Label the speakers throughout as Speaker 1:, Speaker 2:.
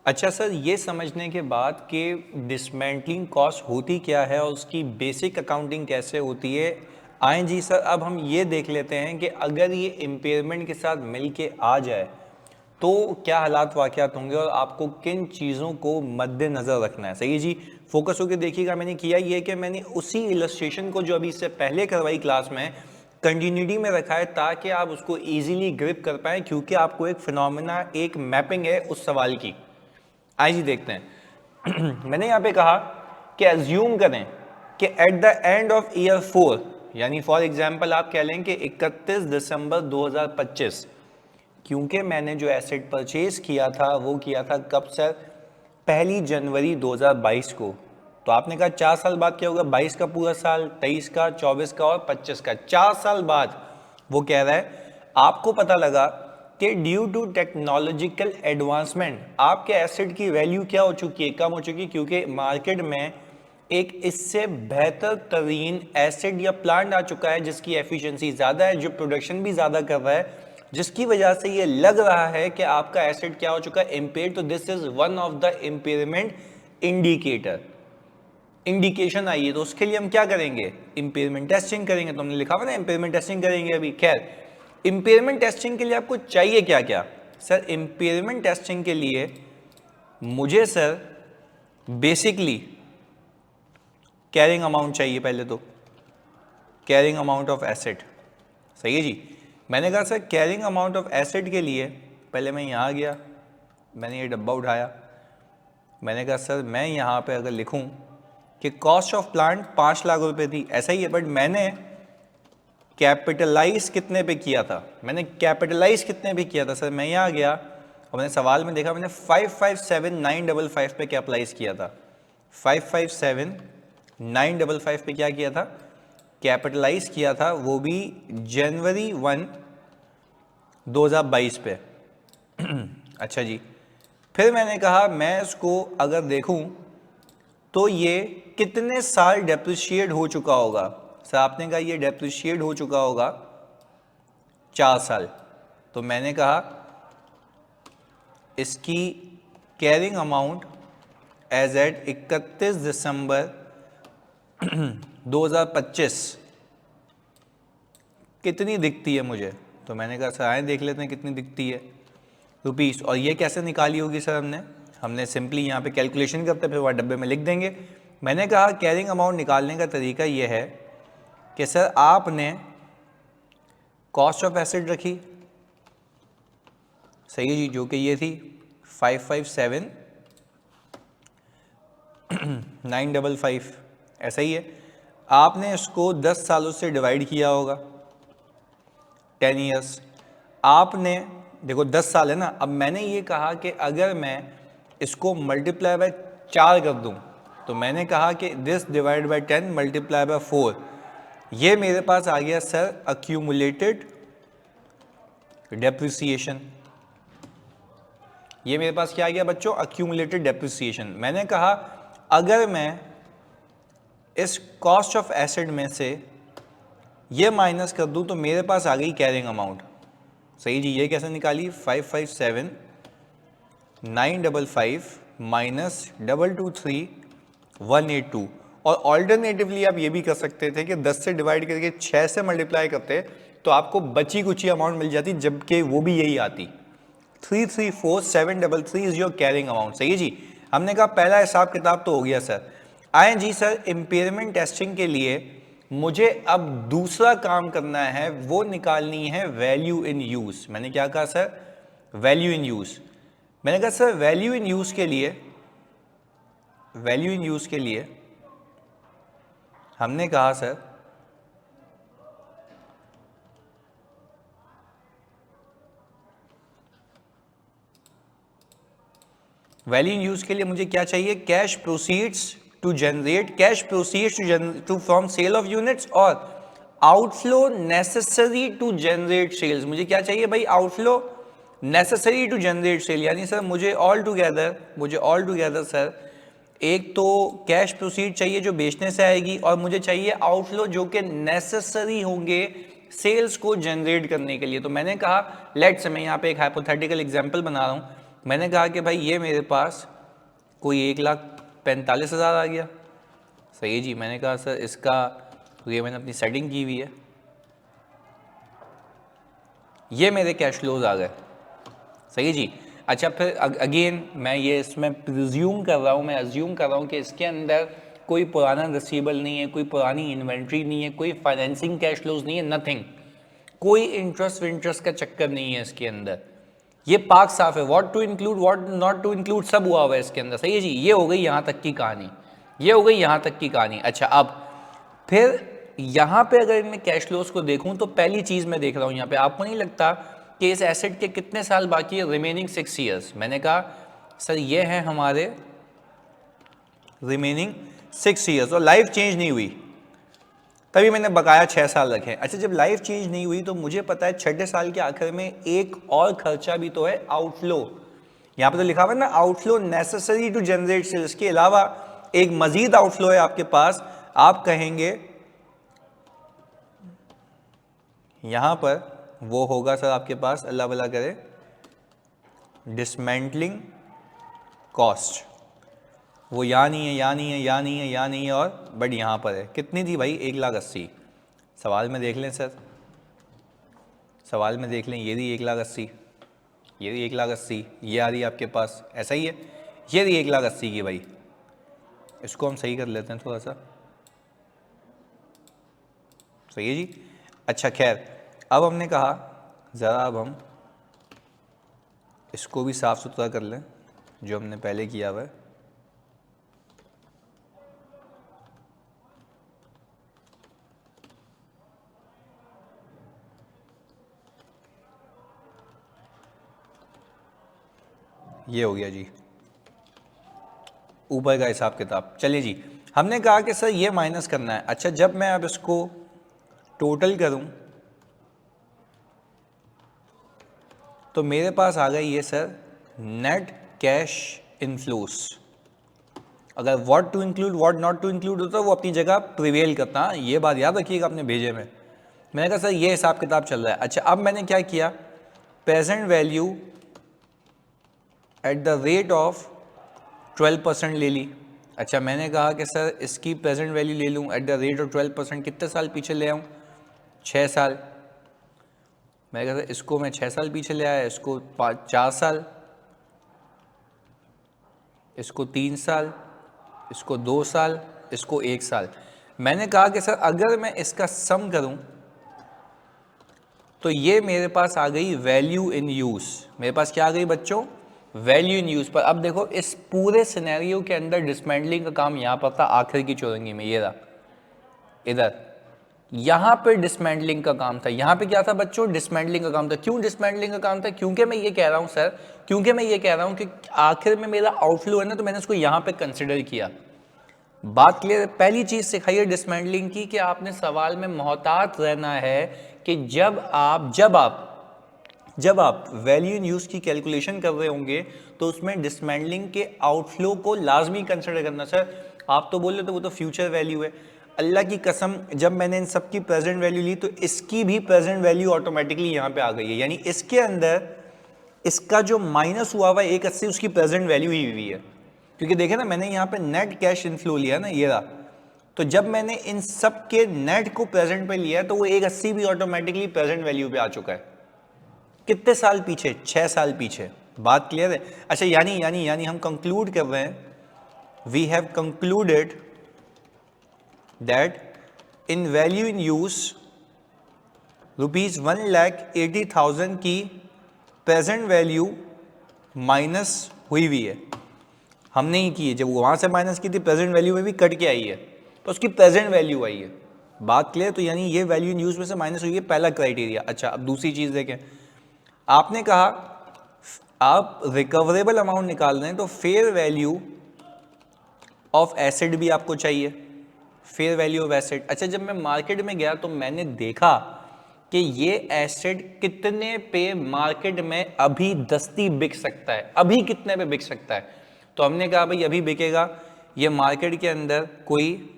Speaker 1: अच्छा सर, ये समझने के बाद कि डिसमेंटलिंग कॉस्ट होती क्या है और उसकी बेसिक अकाउंटिंग कैसे होती है, आए जी सर अब हम ये देख लेते हैं कि अगर ये इम्पेयरमेंट के साथ मिल के आ जाए तो क्या हालात वाक़यात होंगे और आपको किन चीज़ों को मद्देनज़र रखना है। सही जी, फोकस होकर देखिएगा। मैंने किया ये कि मैंने उसी इलस्ट्रेशन को जो अभी इससे पहले करवाई क्लास में कंटिन्यूटी में रखा है ताकि आप उसको ईजिली ग्रिप कर पाएँ, क्योंकि आपको एक फिनोमेना, एक मैपिंग है उस सवाल की। आइए जी देखते हैं। मैंने यहाँ पे कहा कि एज्यूम करें कि at the end of year 4, यानी फॉर एग्जांपल आप कह लें कि 31 दिसंबर 2025, क्योंकि मैंने जो एसेट परचेज किया था वो किया था कब सर, 1 जनवरी 2022 को। तो आपने कहा 4 साल बाद क्या होगा, 22 का पूरा साल, 23 का, 24 का और 25 का, 4 साल बाद। वो कह रहा है आपको पता लगा कि ड्यू टू टेक्नोलॉजिकल एडवांसमेंट आपके एसेट की वैल्यू क्या हो चुकी है, कम हो चुकी है, क्योंकि मार्केट में एक इससे बेहतर तरीन एसेट या प्लांट आ चुका है जिसकी एफिशिएंसी ज़्यादा है, जो प्रोडक्शन भी ज़्यादा कर रहा है, जिसकी वजह से ये लग रहा है कि आपका एसेट क्या हो चुका है, इम्पेयर। तो this is one of the impairment indicator. Indication आई है तो उसके लिए हम क्या करेंगे, इम्पेयरमेंट टेस्टिंग करेंगे। तो हमने लिखा हुआ ना इम्पेयरमेंट टेस्टिंग करेंगे अभी। खैर, इम्पेयरमेंट टेस्टिंग के लिए आपको चाहिए क्या क्या सर? इम्पेयरमेंट टेस्टिंग के लिए मुझे सर बेसिकली कैरिंग अमाउंट चाहिए। पहले तो कैरिंग अमाउंट ऑफ एसेट। सही है जी। मैंने कहा sir carrying amount of asset के लिए पहले मैं यहाँ गया, मैंने ये डब्बा उठाया, मैंने कहा सर मैं यहाँ पे अगर लिखूँ कि कॉस्ट ऑफ प्लांट 5 लाख रुपए थी, ऐसा ही है, बट मैंने कैपिटलाइज कितने पे किया था, मैंने कैपिटलाइज कितने पे किया था सर? मैं यहाँ गया और मैंने सवाल में देखा मैंने 557955 पे कैपिटलाइज किया था। 557955 पे क्या किया था, कैपिटलाइज किया था, वो भी जनवरी 1 2022 पे। अच्छा जी, फिर मैंने कहा मैं इसको अगर देखूं तो ये कितने साल डेप्रिशिएट हो चुका होगा सर? आपने कहा ये डेप्रिशिएट हो चुका होगा 4 साल। तो मैंने कहा इसकी carrying amount as at 31 December 2025 कितनी दिखती है मुझे? तो मैंने कहा सर आए देख लेते हैं कितनी दिखती है रुपीस। और ये कैसे निकाली होगी सर? हमने सिंपली यहाँ पे कैलकुलेशन करते फिर वह डब्बे में लिख देंगे। मैंने कहा कैरिंग अमाउंट निकालने का तरीका ये है कि सर आपने कॉस्ट ऑफ एसेट रखी, सही है जी, जो कि ये थी 557955, ऐसा ही है। आपने इसको 10 सालों से डिवाइड किया होगा, 10 ईयर्स। आपने देखो 10 साल है ना, अब मैंने ये कहा कि अगर मैं इसको मल्टीप्लाई बाय 4 कर दूं तो मैंने कहा कि this divide by 10 multiply by 4, ये मेरे पास आ गया सर अक्यूमुलेटेड डेप्रिसिएशन। ये मेरे पास क्या आ गया बच्चों, अक्यूमुलेटेड डेप्रिसिएशन। मैंने कहा अगर मैं इस कॉस्ट ऑफ एसेट में से ये माइनस कर दूं तो मेरे पास आ गई कैरिंग अमाउंट। सही जी, ये कैसे निकाली, 557955 माइनस 223182। और ऑल्टरनेटिवली आप ये भी कर सकते थे कि 10 से डिवाइड करके 6 से मल्टीप्लाई करते तो आपको बची कुची अमाउंट मिल जाती, जबकि वो भी यही आती। 334733 इज योर कैरिंग अमाउंट। सही है जी। हमने कहा पहला हिसाब किताब तो हो गया सर। आए जी सर, इम्पेयरमेंट टेस्टिंग के लिए मुझे अब दूसरा काम करना है, वो निकालनी है वैल्यू इन यूज। मैंने क्या कहा सर, वैल्यू इन यूज। मैंने कहा सर वैल्यू इन यूज के लिए, वैल्यू इन यूज के लिए हमने कहा सर वैल्यू इन यूज के लिए मुझे क्या चाहिए, cash proceeds to generate, cash proceeds to from sale of units, और outflow necessary to generate sales. मुझे क्या चाहिए भाई, outflow necessary to generate sale. यानी सर मुझे ऑल टुगेदर सर एक तो कैश प्रोसीड चाहिए जो बेचने से आएगी, और मुझे चाहिए आउटफ्लो जो कि नेसेसरी होंगे सेल्स को जनरेट करने के लिए। तो मैंने कहा लेट्स, मैं यहाँ पे एक हाइपोथेटिकल एग्जांपल बना रहा हूँ, मैंने कहा कि भाई ये मेरे पास कोई 1,45,000 आ गया। सही है जी। मैंने कहा सर इसका, तो ये मैंने अपनी सेटिंग की हुई है, ये मेरे कैश फ्लोज आ गए। सही है जी। अच्छा फिर अगेन मैं ये इसमें प्रिज्यूम कर रहा हूँ, मैं अज्यूम कर रहा हूँ कि इसके अंदर कोई पुराना रिसीवेबल नहीं है, कोई पुरानी इन्वेंट्री नहीं है, कोई फाइनेंसिंग कैश फ्लोज नहीं है, नथिंग, कोई इंटरेस्ट विंटरेस्ट का चक्कर नहीं है इसके अंदर। ये पाक साफ है, what to include what not to include सब हुआ हुआ है इसके अंदर। सही है जी। ये हो गई यहाँ तक की कहानी, ये हो गई यहाँ तक की कहानी। अच्छा अब फिर यहाँ पे अगर मैं कैश फ्लोज को देखूँ तो पहली चीज़ मैं देख रहा हूँ यहाँ पे, आपको नहीं लगता कि इस एसेट के कितने साल बाकी है? Remaining 6 years. मैंने कहा सर ये है हमारे रिमेनिंग 6 ईयर्स और लाइफ चेंज नहीं हुई, तभी मैंने बकाया 6 साल रखे। अच्छा जब लाइफ चेंज नहीं हुई तो मुझे पता है छठे साल के आखिर में एक और खर्चा भी तो है, आउटफ्लो। यहाँ पे तो लिखा हुआ है ना, outflow necessary to generate sales. के अलावा एक मजीद आउटफ्लो है आपके पास, आप कहेंगे यहां पर वो होगा सर आपके पास, अल्लाह भला करे, डिसमेंटलिंग कॉस्ट। वो यहाँ नहीं है, यहाँ नहीं है, यहाँ नहीं है, यहाँ नहीं है, और बट यहाँ पर है। कितनी थी भाई? 1,80,000। सवाल में देख लें सर, सवाल में देख लें, ये थी 1,80,000, ये थी 1,80,000, ये आ रही है आपके पास, ऐसा ही है, ये थी 1,80,000 की भाई। इसको हम सही कर लेते हैं थोड़ा सा, सही है जी। अच्छा खैर, अब हमने कहा ज़रा अब हम इसको भी साफ़ सुथरा कर लें जो हमने पहले किया हुआ है। ये हो गया जी ऊपर का हिसाब किताब। चलिए जी, हमने कहा कि सर ये माइनस करना है। अच्छा जब मैं अब इसको टोटल करूं तो मेरे पास आ गई ये सर नेट कैश इनफ्लोस। अगर what to include what not to include होता वो अपनी जगह प्रिवेल करता। ये बात याद रखिएगा अपने भेजे में। मैंने कहा सर ये हिसाब किताब चल रहा है। अच्छा अब मैंने क्या किया, present value at the rate of 12% ले ली। अच्छा मैंने कहा कि सर इसकी प्रेजेंट वैल्यू ले लूँ एट द रेट ऑफ 12%, कितने साल पीछे ले आऊँ? 6 साल। मैंने कहा इसको मैं 6 साल पीछे ले आया, इसको 4 साल, इसको 3 साल, इसको 2 साल, इसको 1 साल। मैंने कहा कि सर अगर मैं इसका सम करूं तो ये मेरे पास आ गई वैल्यू इन यूज। मेरे पास क्या आ गई बच्चों? Value in use. पर अब देखो इस पूरे सिनेरियो के अंदर डिसमेंटलिंग का काम यहाँ पर था आखिर की चौरंगी में, ये रहा इधर, यहाँ पे डिसमेंटलिंग का काम था। यहाँ पे क्या था बच्चों? डिसमेंटलिंग का काम था। क्यों डिसमेंटलिंग का काम था? क्योंकि मैं ये कह रहा हूँ सर, क्योंकि मैं ये कह रहा हूँ कि आखिर में मेरा आउटफ्लो है ना, तो मैंने उसको यहाँ पे कंसिडर किया। बात क्लियर? पहली चीज सिखाई है डिसमेंटलिंग की कि आपने सवाल में मोहतात रहना है कि जब आप वैल्यू इन यूज की कैलकुलेशन कर रहे होंगे तो उसमें डिसमेंटलिंग के आउटफ्लो को लाजमी कंसिडर करना। सर आप तो बोल रहे थे वो तो फ्यूचर वैल्यू है। अल्लाह की कसम जब मैंने इन सब की प्रेजेंट वैल्यू ली तो इसकी भी प्रेजेंट वैल्यू ऑटोमेटिकली यहाँ पे आ गई है। यानी इसके अंदर इसका जो माइनस हुआ हुआ 180 उसकी प्रेजेंट वैल्यू ही हुई है। क्योंकि देखे ना मैंने यहाँ पे नेट कैश इनफ्लो लिया ना, ये रहा। तो जब मैंने इन सब के नेट को प्रेजेंट पे लिया तो वो 180 भी ऑटोमेटिकली प्रेजेंट वैल्यू पे आ चुका है। कितने साल पीछे? 6 साल पीछे। बात क्लियर है? अच्छा यानी यानी यानी हम कंक्लूड कर रहे हैं, we have concluded that in value in use ₹1,80,000 की प्रेजेंट वैल्यू माइनस हुई हुई है। हमने ही की है, जब वहां से माइनस की थी प्रेजेंट वैल्यू में भी कट के आई है तो उसकी प्रेजेंट वैल्यू आई है। बात क्लियर? तो यानी ये वैल्यू इन यूज में से माइनस हुई है, पहला क्राइटेरिया। अच्छा अब दूसरी चीज देखें, आपने कहा आप रिकवरेबल अमाउंट निकाल रहे हैं तो फेयर वैल्यू ऑफ एसेट भी आपको चाहिए, फेयर वैल्यू ऑफ एसेट। अच्छा जब मैं मार्केट में गया तो मैंने देखा कि ये एसेट कितने पे मार्केट में अभी दस्ती बिक सकता है, अभी कितने पे बिक सकता है। तो हमने कहा भाई अभी बिकेगा ये मार्केट के अंदर कोई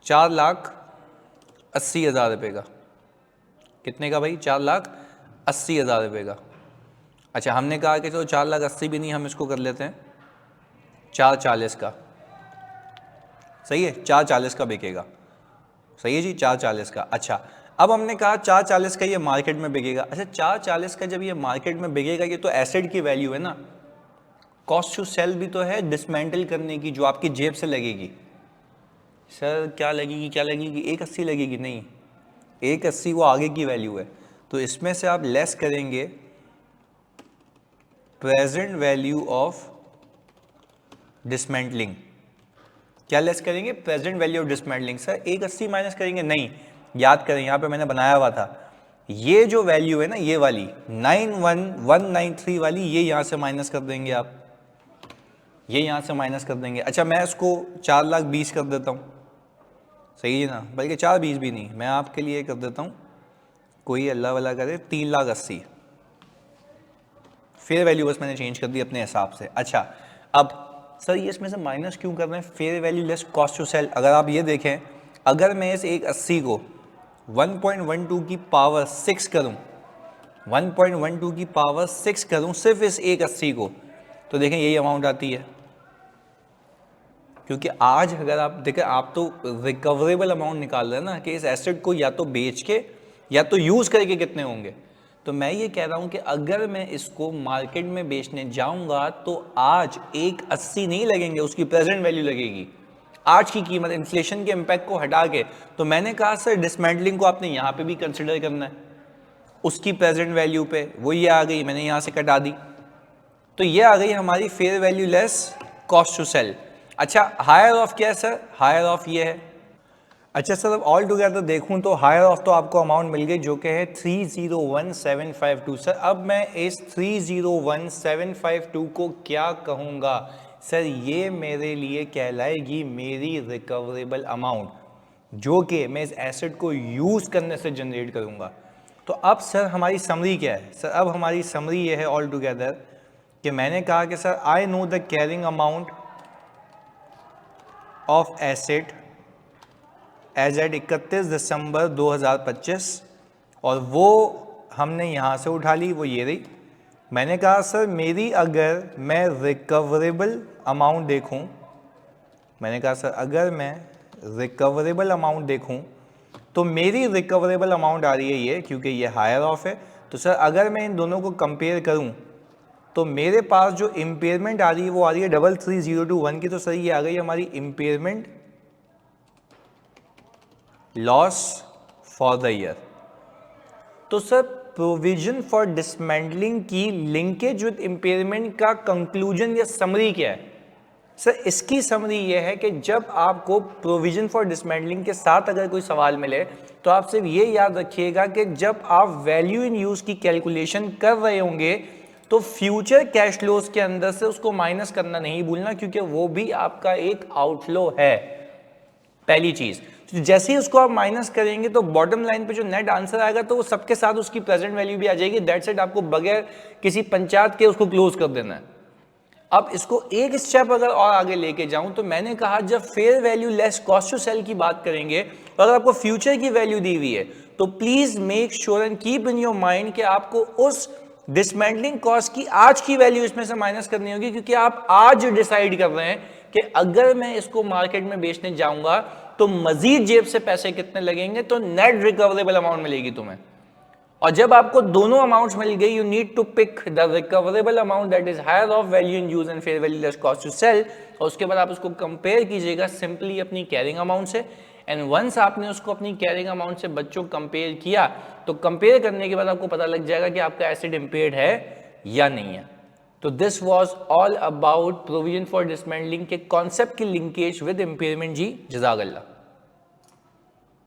Speaker 1: 4,80,000 रुपये का। कितने का भाई? 4,80,000 रुपये का। अच्छा, हमने कहा कि चलो 4,80,000 भी नहीं, हम इसको कर लेते हैं 4,40,000 का, सही है, 4,40,000 का बिकेगा, सही है जी, 4,40,000 का। अच्छा, अब हमने कहा 4,40,000 का ये मार्केट में बिकेगा। अच्छा, 4,40,000 का जब ये मार्केट में बिकेगा, ये तो एसेट की वैल्यू है ना, कॉस्ट टू सेल भी तो है डिसमेंटल करने की, जो आपकी जेब से लगेगी। सर क्या लगेगी, क्या लगेगी, 1,80,000 लगेगी, नहीं, 1,80,000 वो आगे की वैल्यू है, तो इसमें से आप लेस करेंगे प्रेजेंट वैल्यू ऑफ डिसमेंटलिंग। क्या लेस करेंगे, present value of dismantling. Sir 1,80,000 minus करेंगे, नहीं, याद करें यहाँ पे मैंने बनाया हुआ था, ये जो वैल्यू है ना, ये वाली 91,193 वाली, ये यहाँ से माइनस कर देंगे आप, ये यहाँ से माइनस कर देंगे। अच्छा, मैं इसको 4,20,000 कर देता हूँ, सही है ना, बल्कि 4,20,000 भी नहीं, मैं आपके लिए कर देता हूँ, कोई अल्लाह वाला करे, 3,80,000 फेयर वैल्यू बस मैंने चेंज कर दी अपने हिसाब से। अच्छा, अब सर ये इसमें से माइनस क्यों कर रहे हैं, fair value less cost to sell. अगर आप ये देखें, अगर मैं इस 1,80,000 को 1.12 की पावर 6 करूं, 1.12 की पावर 6 करूं सिर्फ इस 1,80,000 को, तो देखें यही अमाउंट आती है। क्योंकि आज अगर आप देखें, आप तो रिकवरेबल अमाउंट निकाल रहे हैं ना, कि इस एसेट को या तो बेच के या तो यूज करके कितने होंगे। तो मैं ये कह रहा हूं कि अगर मैं इसको मार्केट में बेचने जाऊंगा तो आज 1,80,000 नहीं लगेंगे, उसकी प्रेजेंट वैल्यू लगेगी, आज की कीमत, इन्फ्लेशन के इम्पैक्ट को हटा के। तो मैंने कहा सर डिसमेंटलिंग को आपने यहाँ पे भी कंसिडर करना है, उसकी प्रेजेंट वैल्यू पे, वो ये आ गई, मैंने यहाँ से कटा दी, तो ये आ गई हमारी fair value less cost to sell. अच्छा, हायर ऑफ क्या है सर, हायर ऑफ ये है। अच्छा सर, अब ऑल टुगेदर देखूं तो हायर ऑफ तो आपको अमाउंट मिल गई जो कि है 301,752। सर अब मैं इस 301,752 को क्या कहूँगा, सर ये मेरे लिए कहलाएगी मेरी रिकवरेबल अमाउंट, जो कि मैं इस एसेट को यूज़ करने से जनरेट करूँगा। तो अब सर हमारी समरी क्या है, सर अब हमारी समरी ये है ऑल टुगेदर कि मैंने कहा कि sir I know the carrying amount of asset as at 31 December 2025, और वो हमने यहाँ से उठा ली, वो ये रही। मैंने कहा सर मेरी अगर मैं रिकवरेबल अमाउंट देखूं, मैंने कहा सर अगर मैं रिकवरेबल अमाउंट देखूं तो मेरी रिकवरेबल अमाउंट आ रही है ये, क्योंकि ये हायर ऑफ है। तो सर अगर मैं इन दोनों को कंपेयर करूं तो मेरे पास जो इम्पेयरमेंट आ रही है वो आ रही है 33,021 की। तो सर ये आ गई हमारी impairment loss for the year. तो सर प्रोविजन फॉर डिसमेंटलिंग की लिंकेज विद इम्पेयरमेंट का कंक्लूजन या समरी क्या है, सर इसकी समरी यह है कि जब आपको प्रोविजन फॉर डिसमेंटलिंग के साथ अगर कोई सवाल मिले तो आप सिर्फ ये याद रखिएगा कि जब आप वैल्यू इन यूज की कैलकुलेशन कर रहे होंगे तो फ्यूचर कैश फ्लोज के अंदर से उसको माइनस करना नहीं भूलना, क्योंकि वो भी आपका एक आउटफ्लो है। पहली चीज, जैसे ही उसको आप माइनस करेंगे तो बॉटम लाइन पे जो नेट आंसर आएगा तो वो सबके साथ उसकी प्रेजेंट वैल्यू भी आ जाएगी। दैट्स इट, आपको बगैर किसी पंचायत के उसको क्लोज कर देना है। अब इसको एक स्टेप अगर और आगे लेके जाऊं तो मैंने कहा जब fair value less cost to sell की बात करेंगे तो अगर आपको फ्यूचर की वैल्यू दी हुई है तो please make sure and keep in your mind कि आपको उस डिसमेंटलिंग कॉस्ट की आज की वैल्यू इसमें से माइनस करनी होगी, क्योंकि आप आज डिसाइड कर रहे हैं कि अगर मैं इसको मार्केट में बेचने जाऊंगा तो मजीद जेब से पैसे कितने लगेंगे, तो नेट रिकवरेबल अमाउंट मिलेगी तुम्हें। और जब आपको दोनों अमाउंट्स मिल गई, you need to pick the recoverable amount that is higher of value in use and fair value less cost to sell, और उसके बाद आप उसको कंपेयर कीजिएगा सिंपली अपनी कैरिंग अमाउंट से। एंड वंस आपने उसको अपनी कैरिंग अमाउंट से बच्चों कंपेयर किया तो कंपेयर करने के बाद आपको पता लग जाएगा कि आपका एसेट इंपेयर्ड है या नहीं है। तो this was all about provision for dismantling के कॉन्सेप्ट की लिंकेज विद इंपेयरमेंट जी। जज़ाकल्लाह।